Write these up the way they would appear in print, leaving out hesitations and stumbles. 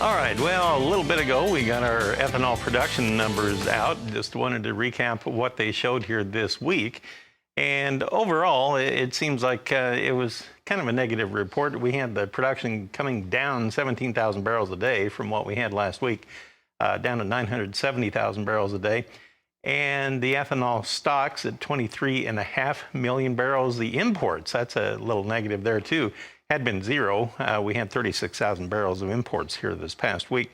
All right, well, a little bit ago, we got our ethanol production numbers out. Just wanted to recap what they showed here this week. And overall, it seems like it was kind of a negative report. We had the production coming down 17,000 barrels a day from what we had last week, down to 970,000 barrels a day. And the ethanol stocks at 23.5 million barrels. The imports, that's a little negative there too, had been zero. We had 36,000 barrels of imports here this past week.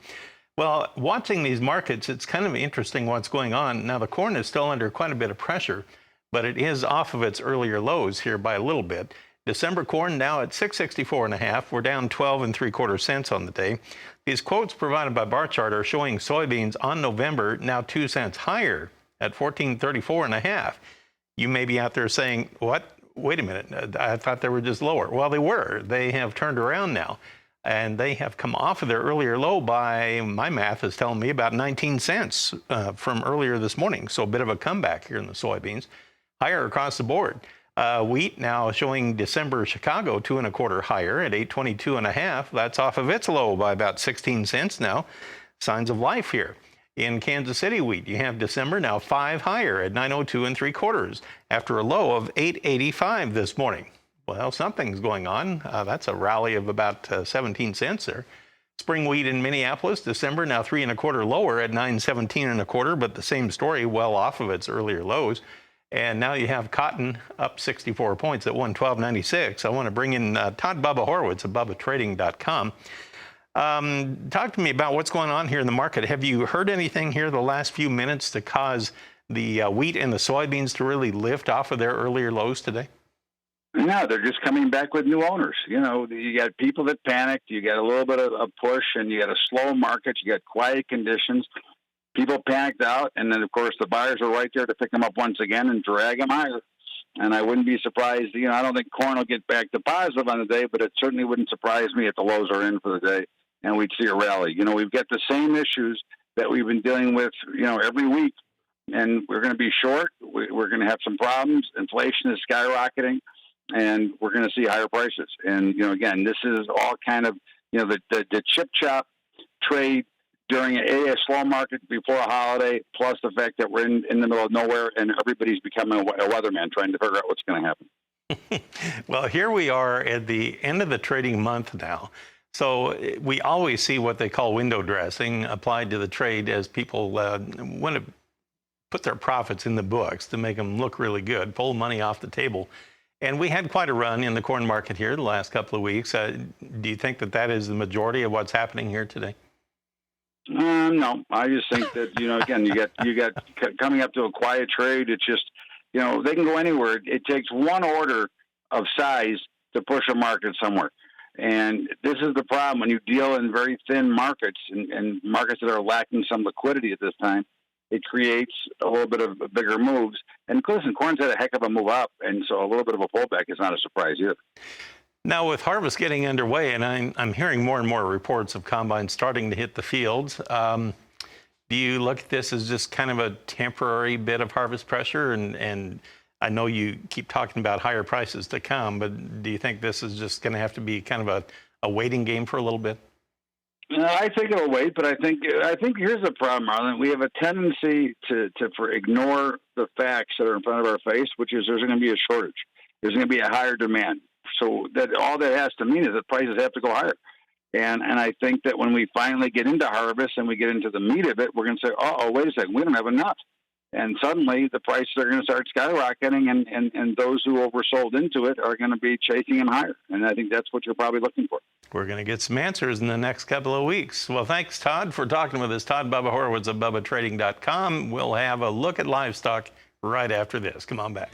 Well, watching these markets, it's kind of interesting what's going on. Now, the corn is still under quite a bit of pressure, but it is off of its earlier lows here by a little bit. December corn now at 664.5. We're down 12.75 cents on the day. These quotes provided by bar chart are showing soybeans on November now 2 cents higher at 1434.5. You may be out there saying, what? Wait a minute, I thought they were just lower. Well, they were. They have turned around now, and they have come off of their earlier low by, my math is telling me, about 19 cents from earlier this morning. So a bit of a comeback here in the soybeans. Higher across the board. Wheat now showing December Chicago 2.25 higher at 822.5. That's off of its low by about 16 cents now. Signs of life here. In Kansas City wheat, you have December now 5 higher at 902.75 after a low of 885 this morning. Well, something's going on. That's a rally of about 17 cents there. Spring wheat in Minneapolis, December now 3.25 lower at 917.25, but the same story, well off of its earlier lows. And now you have cotton up 64 points at 112.96. I want to bring in Todd Bubba Horowitz of BubbaTrading.com. Talk to me about what's going on here in the market. Have you heard anything here the last few minutes to cause the wheat and the soybeans to really lift off of their earlier lows today? No, they're just coming back with new owners. You know, you got people that panicked, you got a little bit of a push, and you got a slow market, you got quiet conditions. People panicked out, and then, of course, the buyers are right there to pick them up once again and drag them higher. And I wouldn't be surprised, you know, I don't think corn will get back to positive on the day, but it certainly wouldn't surprise me if the lows are in for the day and we'd see a rally. You know, we've got the same issues that we've been dealing with, you know, every week, and we're going to be short. We're going to have some problems. Inflation is skyrocketing, and we're going to see higher prices. And, you know, again, this is all kind of, you know, the chip chop trade during a slow market before a holiday, plus the fact that we're in the middle of nowhere and everybody's becoming a weatherman trying to figure out what's going to happen. Well, here we are at the end of the trading month now. So we always see what they call window dressing applied to the trade as people want to put their profits in the books to make them look really good, pull money off the table. And we had quite a run in the corn market here the last couple of weeks. Do you think that that is the majority of what's happening here today? No, I just think that, you know, again, you got coming up to a quiet trade. It's just, you know, they can go anywhere. It takes one order of size to push a market somewhere. And this is the problem when you deal in very thin markets and markets that are lacking some liquidity at this time. It creates a little bit of bigger moves. And listen, corn's had a heck of a move up, and so a little bit of a pullback is not a surprise either. Now, with harvest getting underway, and I'm hearing more and more reports of combines starting to hit the fields, do you look at this as just kind of a temporary bit of harvest pressure? And I know you keep talking about higher prices to come, but do you think this is just going to have to be kind of a waiting game for a little bit? I think it'll wait, but I think here's the problem, Marlon. We have a tendency to ignore the facts that are in front of our face, which is there's going to be a shortage. There's going to be a higher demand. So that all that has to mean is that prices have to go higher. And I think that when we finally get into harvest and we get into the meat of it, we're going to say, oh, wait a second, we don't have enough. And suddenly the prices are going to start skyrocketing, and those who oversold into it are going to be chasing them higher. And I think that's what you're probably looking for. We're going to get some answers in the next couple of weeks. Well, thanks, Todd, for talking with us. Todd Bubba Horowitz of BubbaTrading.com. We'll have a look at livestock right after this. Come on back.